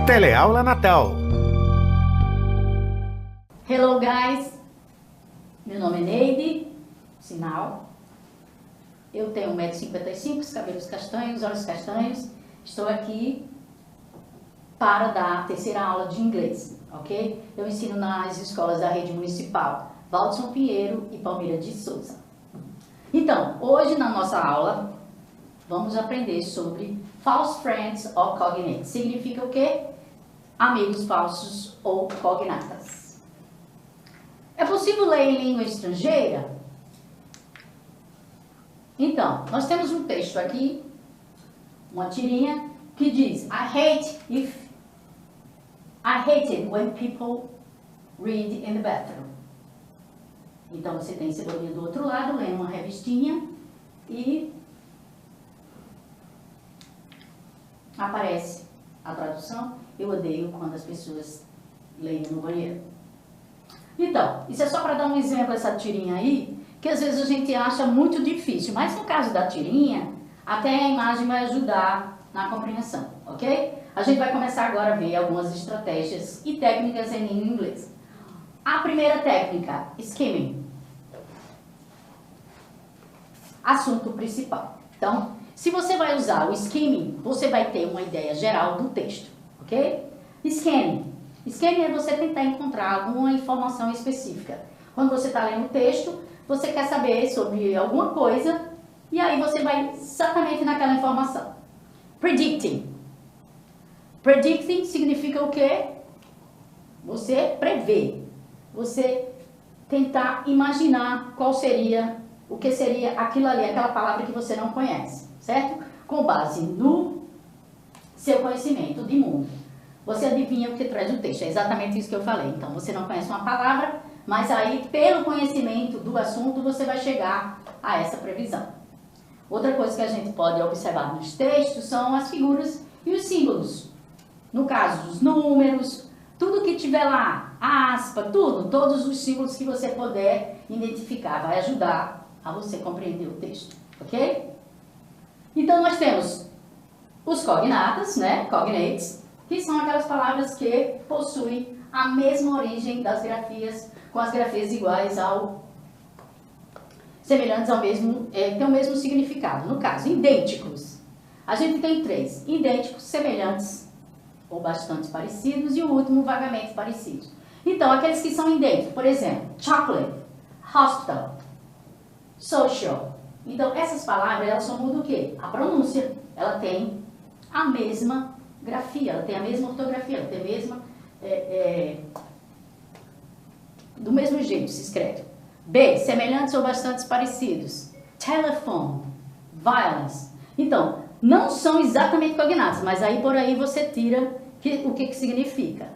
Teleaula Natal. Hello guys, meu nome é Neide, sinal. Eu tenho 1,55 m, cabelos castanhos, olhos castanhos. Estou aqui para dar a terceira aula de inglês, ok? Eu ensino nas escolas da rede municipal Valdson Pinheiro e Palmira de Souza. Então, hoje na nossa aula, vamos aprender sobre false friends or cognates. Significa o quê? Amigos falsos ou cognatas. É possível ler em língua estrangeira? Então, nós temos um texto aqui, uma tirinha, que diz I hate it when people read in the bathroom. Então, você tem Cebolinha do outro lado, lendo uma revistinha e aparece a tradução: eu odeio quando as pessoas leem no banheiro. Então, isso é só para dar um exemplo, essa tirinha aí, que às vezes a gente acha muito difícil, mas no caso da tirinha, até a imagem vai ajudar na compreensão, ok? A gente vai começar agora a ver algumas estratégias e técnicas em língua inglesa. A primeira técnica, skimming. Assunto principal. Então, se você vai usar o skimming, você vai ter uma ideia geral do texto, ok? Scanning. Scanning é você tentar encontrar alguma informação específica. Quando você está lendo o texto, você quer saber sobre alguma coisa e aí você vai exatamente naquela informação. Predicting. Predicting significa o quê? Você prever. Você tentar imaginar qual seria, o que seria aquilo ali, aquela palavra que você não conhece, certo? Com base no seu conhecimento de mundo. Você adivinha o que traz o texto, é exatamente isso que eu falei. Então, você não conhece uma palavra, mas aí, pelo conhecimento do assunto, você vai chegar a essa previsão. Outra coisa que a gente pode observar nos textos são as figuras e os símbolos. No caso dos números, tudo que tiver lá, a aspa, todos os símbolos que você puder identificar, vai ajudar a você compreender o texto, ok? Então, nós temos os cognatas, né, cognates, que são aquelas palavras que possuem a mesma origem das grafias, com as grafias iguais semelhantes ao mesmo, tem o mesmo significado. No caso, idênticos. A gente tem três: idênticos, semelhantes ou bastante parecidos e o último, vagamente parecidos. Então, aqueles que são idênticos, por exemplo, chocolate, hospital, social. Então, essas palavras, elas só mudam o quê? A pronúncia. Ela tem a mesma grafia, ela tem a mesma ortografia, ela tem a mesma... do mesmo jeito se escreve. B, semelhantes ou bastante parecidos. Telephone, violence. Então, não são exatamente cognatos, mas aí por aí você tira o que significa.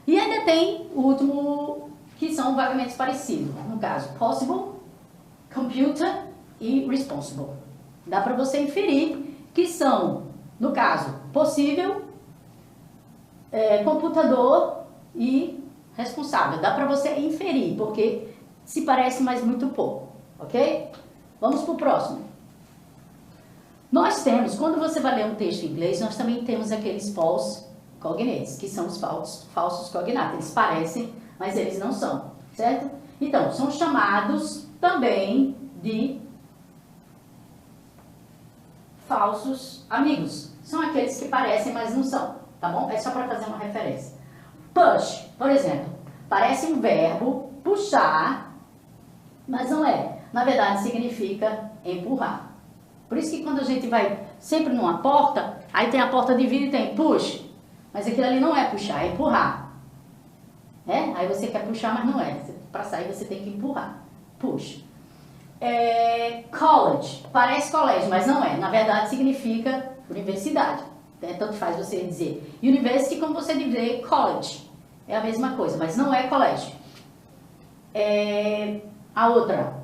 E ainda tem o último, que são vagamente parecidos. No caso, possible, computer e responsible. Dá para você inferir que são, no caso, possível, computador e responsável. Dá para você inferir, porque se parece, mas muito pouco, ok? Vamos para o próximo. Nós temos, quando você vai ler um texto em inglês, nós também temos aqueles false cognates, que são os falsos cognatos. Eles parecem, mas eles não são, certo? Então, são chamados também de falsos amigos. São aqueles que parecem, mas não são, tá bom? É só para fazer uma referência. Push, por exemplo, parece um verbo, puxar, mas não é. Na verdade, significa empurrar. Por isso que quando a gente vai sempre numa porta, aí tem a porta de vidro e tem push, mas aquilo ali não é puxar, é empurrar. Aí você quer puxar, mas não é. Para sair você tem que empurrar. Push. College, parece colégio, mas não é. Na verdade, significa universidade. Tanto faz você dizer university como você dizer college. É a mesma coisa, mas não é colégio. A outra,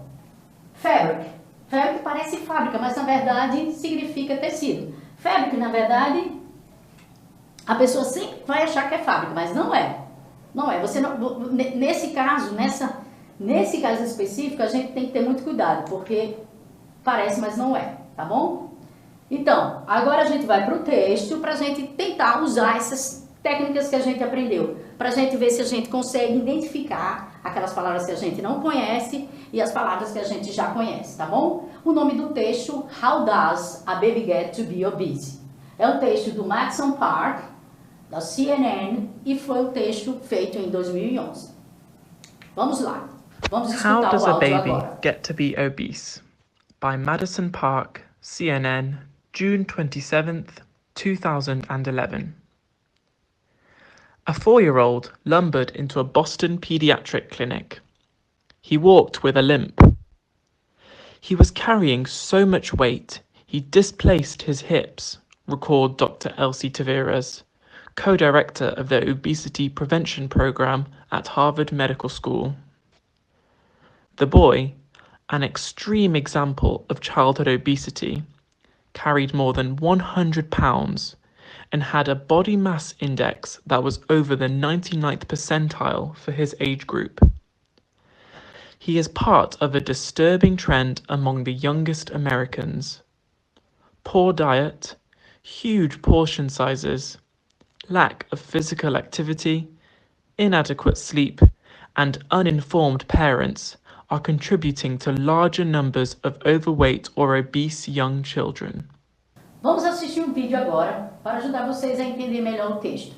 fabric. Fabric parece fábrica, mas na verdade significa tecido. Fabric, na verdade, a pessoa sempre vai achar que é fábrica, mas não é. Não é. Você não, nesse caso, nesse caso específico, a gente tem que ter muito cuidado, porque parece, mas não é, tá bom? Então, agora a gente vai para o texto para a gente tentar usar essas técnicas que a gente aprendeu, para a gente ver se a gente consegue identificar aquelas palavras que a gente não conhece e as palavras que a gente já conhece, tá bom? O nome do texto, How Does a Baby Get to Be Obese? É um texto do Madison Park, da CNN, e foi um texto feito em 2011. Vamos lá, vamos escutar o áudio agora. How does a baby get to be obese? By Madison Park, CNN, June 27th, 2011. A 4-year-old lumbered into a Boston pediatric clinic. He walked with a limp. He was carrying so much weight, he displaced his hips, recalled Dr. Elsie Taveras, co-director of the Obesity Prevention Program at Harvard Medical School. The boy, an extreme example of childhood obesity, carried more than 100 pounds and had a body mass index that was over the 99th percentile for his age group. He is part of a disturbing trend among the youngest Americans. Poor diet, huge portion sizes, lack of physical activity, inadequate sleep, and uninformed parents are contributing to larger numbers of overweight or obese young children. Vamos assistir um vídeo agora para ajudar vocês a entender melhor o texto.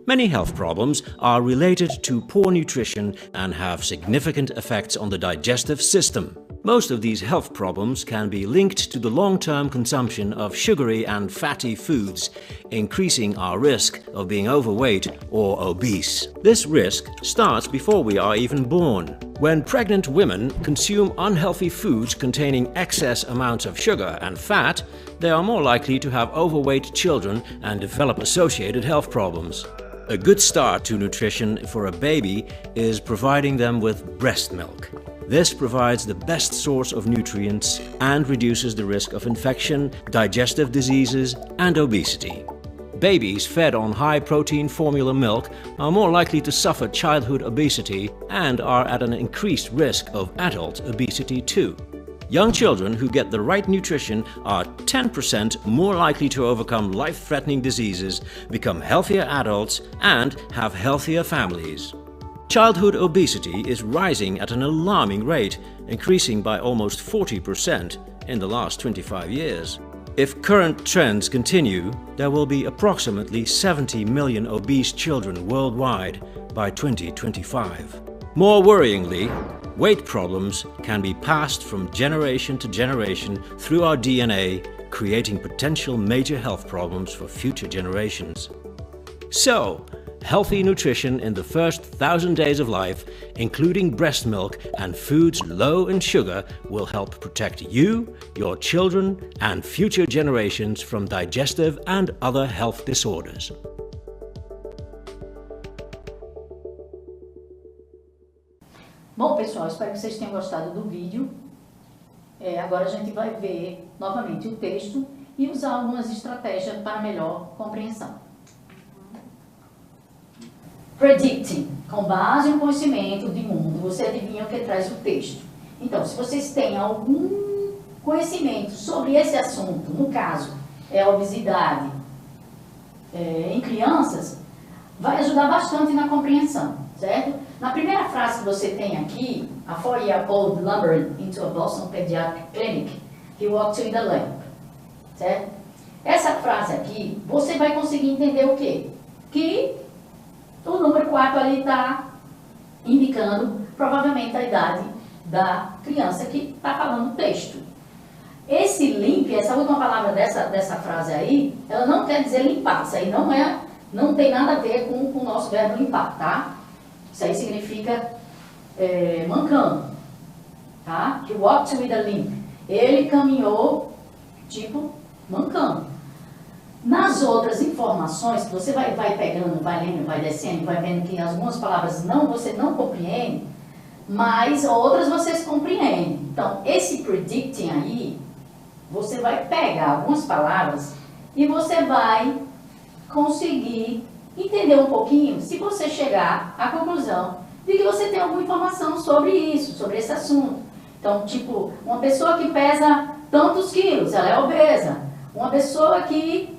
Many health problems are related to poor nutrition and have significant effects on the digestive system. Most of these health problems can be linked to the long-term consumption of sugary and fatty foods, increasing our risk of being overweight or obese. This risk starts before we are even born. When pregnant women consume unhealthy foods containing excess amounts of sugar and fat, they are more likely to have overweight children and develop associated health problems. A good start to nutrition for a baby is providing them with breast milk. This provides the best source of nutrients and reduces the risk of infection, digestive diseases, and obesity. Babies fed on high-protein formula milk are more likely to suffer childhood obesity and are at an increased risk of adult obesity too. Young children who get the right nutrition are 10% more likely to overcome life-threatening diseases, become healthier adults, and have healthier families. Childhood obesity is rising at an alarming rate, increasing by almost 40% in the last 25 years. If current trends continue, there will be approximately 70 million obese children worldwide by 2025. More worryingly, weight problems can be passed from generation to generation through our DNA, creating potential major health problems for future generations. So, healthy nutrition in the first 1,000 days of life, including breast milk and foods low in sugar, will help protect you, your children, and future generations from digestive and other health disorders. Bom, pessoal, espero que vocês tenham gostado do vídeo. Agora a gente vai ver novamente o texto e usar algumas estratégias para melhor compreensão. Predicting. Com base em conhecimento de mundo, você adivinha o que traz o texto. Então, se vocês têm algum conhecimento sobre esse assunto, no caso, a obesidade em crianças, vai ajudar bastante na compreensão, certo? Na primeira frase que você tem aqui, a 4-year-old lumbered into a Boston pediatric clinic, he walked with a limp, certo? Essa frase aqui, você vai conseguir entender o quê? Que o número 4 ali está indicando provavelmente a idade da criança que está falando o texto. Esse limp, essa última palavra dessa frase aí, ela não quer dizer limpar. Isso aí não tem nada a ver com o nosso verbo limpar, tá? Isso aí significa mancando, tá? He walked with a limp. Ele caminhou, tipo, mancando. Nas outras informações, que você vai pegando, vai lendo, vai descendo, vai vendo que algumas palavras você não compreende, mas outras vocês compreendem. Então, esse predicting aí, você vai pegar algumas palavras e você vai conseguir entender um pouquinho se você chegar à conclusão de que você tem alguma informação sobre isso, sobre esse assunto. Então, tipo, uma pessoa que pesa tantos quilos, ela é obesa. Uma pessoa que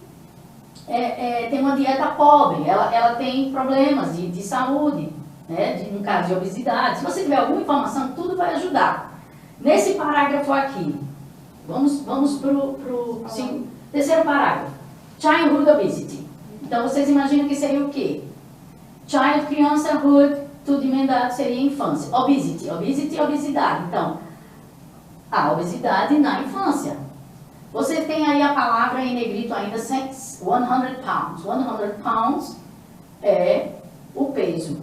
tem uma dieta pobre, ela tem problemas de saúde, né? No caso de obesidade. Se você tiver alguma informação, tudo vai ajudar. Nesse parágrafo aqui, vamos para o terceiro parágrafo. Childhood obesity. Então, vocês imaginam que seria o quê? Child, criança, hood, tudo emendado seria infância. Obesity, obesidade. Então, a obesidade na infância. Você tem aí a palavra em negrito ainda, 100 pounds. 100 pounds é o peso,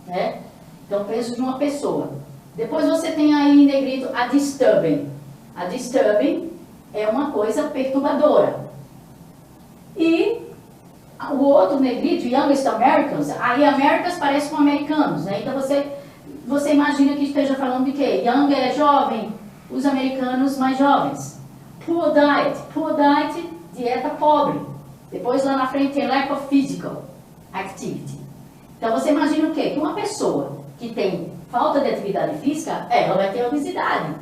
né? Então, o peso de uma pessoa. Depois você tem aí em negrito a disturbing. A disturbing é uma coisa perturbadora. E o outro negrito, Youngest Americans, aí Americans parece com americanos, né? Então você imagina que esteja falando de quê? Young é jovem, os americanos mais jovens. Poor diet, dieta pobre. Depois lá na frente tem lack of physical activity. Então você imagina o quê? Que uma pessoa que tem falta de atividade física, ela vai ter obesidade.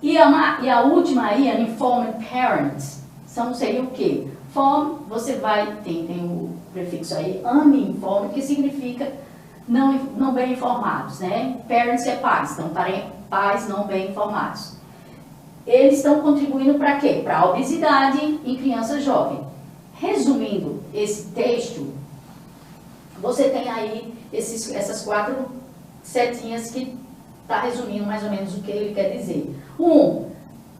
E a última aí, uninformed parents, seria o quê? Form, você tem o prefixo aí, uninformed, que significa não bem informados, né? Parents é pais, então pais não bem informados. Eles estão contribuindo para quê? Para a obesidade em criança jovem. Resumindo esse texto, você tem aí essas 4 setinhas que está resumindo mais ou menos o que ele quer dizer. Um,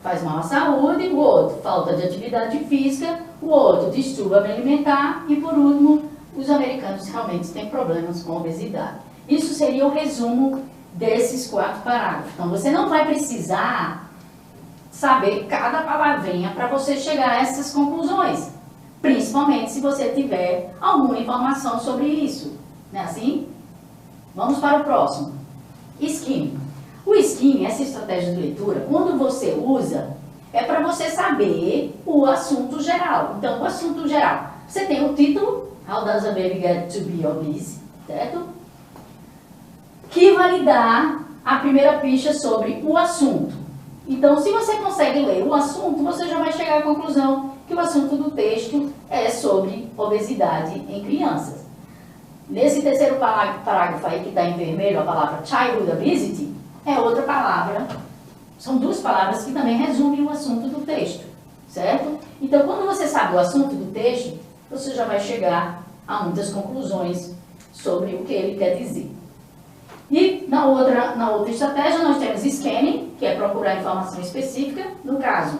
faz mal à saúde, o outro, falta de atividade física, o outro, distúrbio alimentar e, por último, os americanos realmente têm problemas com obesidade. Isso seria o resumo desses 4 parágrafos. Então, você não vai precisar saber cada palavrinha para você chegar a essas conclusões, principalmente se você tiver alguma informação sobre isso. Não é assim? Vamos para o próximo. Skimming. O skimming, essa estratégia de leitura, quando você usa, é para você saber o assunto geral. Então, o assunto geral, você tem o título, How does a baby get to be obese? Certo? Que vai lhe dar a primeira pista sobre o assunto. Então, se você consegue ler o assunto, você já vai chegar à conclusão que o assunto do texto é sobre obesidade em crianças. Nesse terceiro parágrafo aí que está em vermelho, a palavra childhood obesity, é outra palavra. São 2 palavras que também resumem o assunto do texto, certo? Então, quando você sabe o assunto do texto, você já vai chegar a muitas conclusões sobre o que ele quer dizer. E na outra estratégia nós temos scanning, que é procurar informação específica. No caso,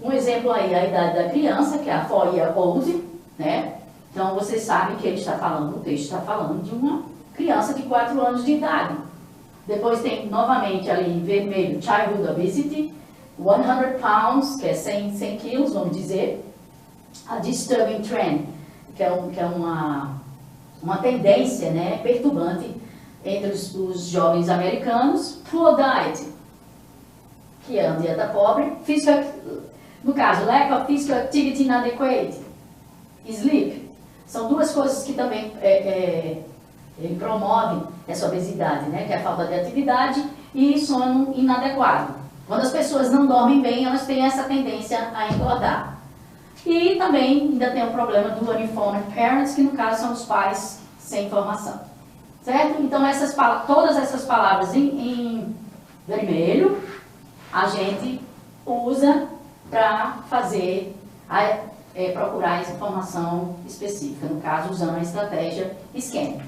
um exemplo aí, a idade da criança, que é a 4-year-old, né? Então, você sabe que ele está falando, o texto está falando de uma criança de 4 anos de idade. Depois tem, novamente, ali em vermelho, childhood obesity, 100 pounds, que é 100 quilos, vamos dizer. A disturbing trend, que é uma tendência, né, perturbante entre os jovens americanos. Poor diet, que é uma dieta pobre. No caso, lack of physical activity inadequate. Sleep. São 2 coisas que também ele promove essa obesidade, né? Que é a falta de atividade e sono inadequado. Quando as pessoas não dormem bem, elas têm essa tendência a engordar. E também ainda tem o problema do uninformed parents, que no caso são os pais sem informação. Certo? Então, todas essas palavras em vermelho, a gente usa para fazer procurar essa informação específica, no caso, usando a estratégia scanning.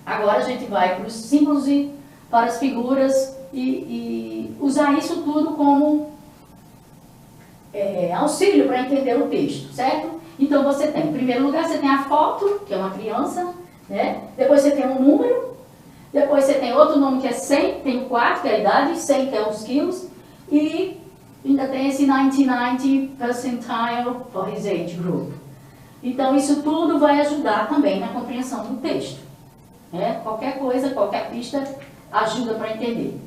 Agora a gente vai para os símbolos e para as figuras e usar isso tudo como auxílio para entender o texto, certo? Então você tem, em primeiro lugar, você tem a foto, que é uma criança, né? Depois você tem um número, depois você tem outro nome que é 100, tem o 4, que é a idade, 100 que é os quilos, e ainda tem esse 1990 percentile for his age group. Então isso tudo vai ajudar também na compreensão do texto. Né? Qualquer coisa, qualquer pista ajuda para entender.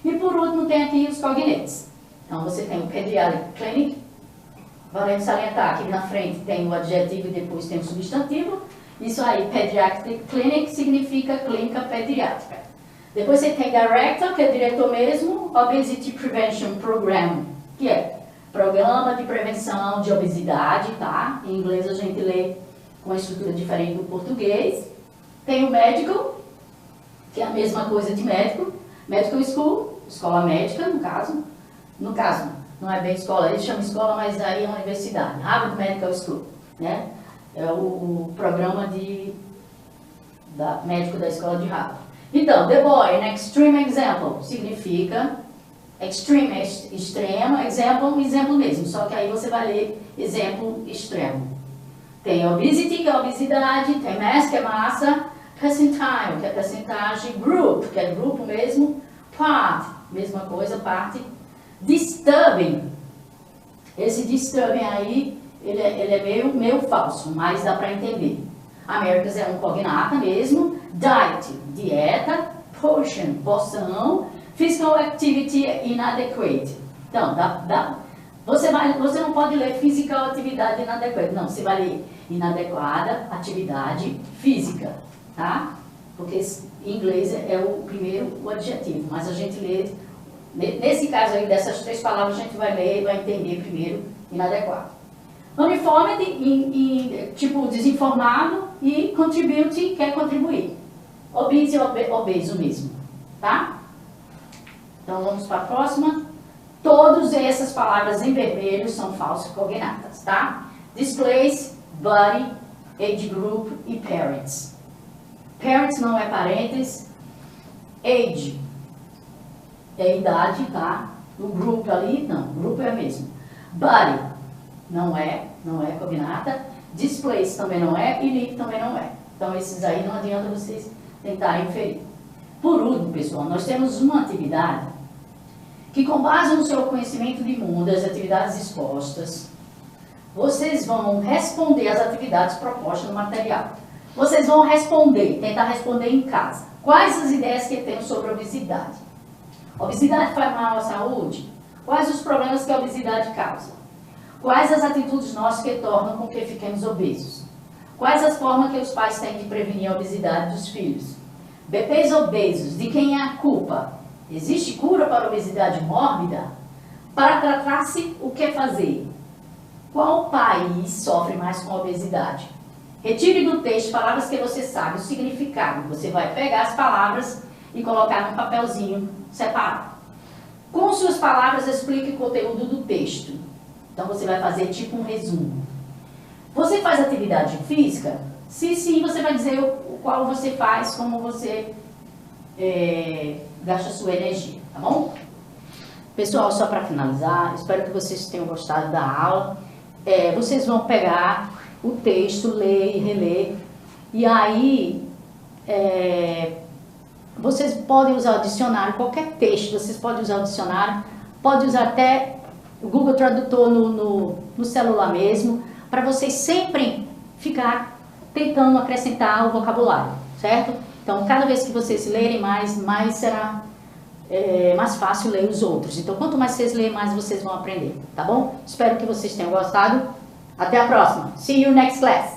E por último tem aqui os cognates. Então você tem o Pediatric Clinic, valendo salientar aqui na frente tem o adjetivo e depois tem o substantivo, Isso aí, Pediatric Clinic significa clínica pediátrica. Depois você tem Director, que é diretor mesmo, Obesity Prevention Program, que é Programa de Prevenção de Obesidade, tá? Em inglês a gente lê com uma estrutura diferente do português. Tem o Medical, que é a mesma coisa de médico, Medical School, escola médica, no caso. No caso, não é bem escola, eles chamam escola, mas aí é uma universidade, Harvard Medical School, né? É o programa médico da escola de Harvard. Então, the boy, an extreme example, significa extreme, extremo, exemplo mesmo, só que aí você vai ler exemplo extremo. Tem obesity, que é obesidade, tem mass, que é massa, percentile, que é percentagem, group, que é grupo mesmo, part, mesma coisa, parte, disturbing. Esse disturbing aí, ele é meio falso, mas dá para entender. Americas é um cognata mesmo, diet, dieta, portion, porção, physical activity inadequate. Então, você não pode ler physical atividade inadequate, não, você vai ler inadequada atividade física, tá? Porque em inglês é o primeiro o adjetivo, mas a gente lê, nesse caso aí, dessas três palavras, a gente vai ler e vai entender primeiro inadequado. Uninformed, tipo desinformado, e contribute, quer contribuir. Obese, obeso mesmo, tá? Então vamos para a próxima. Todas essas palavras em vermelho são falsos cognatas, tá? Displace, body, age group e parents. Parents não é parentes. Age é idade, tá? O group ali, não, o grupo é o mesmo. Body não é cognata. Displace também não é e live também não é. Então esses aí não adianta vocês tentarem inferir. Por último, pessoal, nós temos uma atividade que, com base no seu conhecimento de mundo, as atividades expostas, vocês vão responder às atividades propostas no material. Vocês vão tentar responder em casa. Quais as ideias que temos sobre a obesidade? A obesidade faz mal à saúde? Quais os problemas que a obesidade causa? Quais as atitudes nossas que tornam com que fiquemos obesos? Quais as formas que os pais têm de prevenir a obesidade dos filhos? Bebês obesos, de quem é a culpa? Existe cura para a obesidade mórbida? Para tratar-se, o que fazer? Qual país sofre mais com a obesidade? Retire do texto palavras que você sabe o significado. Você vai pegar as palavras e colocar num papelzinho separado. Com suas palavras, explique o conteúdo do texto. Então você vai fazer tipo um resumo. Você faz atividade física? Se sim, você vai dizer o qual você faz, como você gasta sua energia, tá bom? Pessoal, só para finalizar, espero que vocês tenham gostado da aula. Vocês vão pegar o texto, ler e reler, e aí vocês podem usar o dicionário, qualquer texto, vocês podem usar o dicionário, pode usar até o Google Tradutor no celular mesmo, para vocês sempre ficar tentando acrescentar o vocabulário, certo? Então, cada vez que vocês lerem mais será mais fácil ler os outros. Então, quanto mais vocês lerem, mais vocês vão aprender, tá bom? Espero que vocês tenham gostado. Até a próxima. See you next class.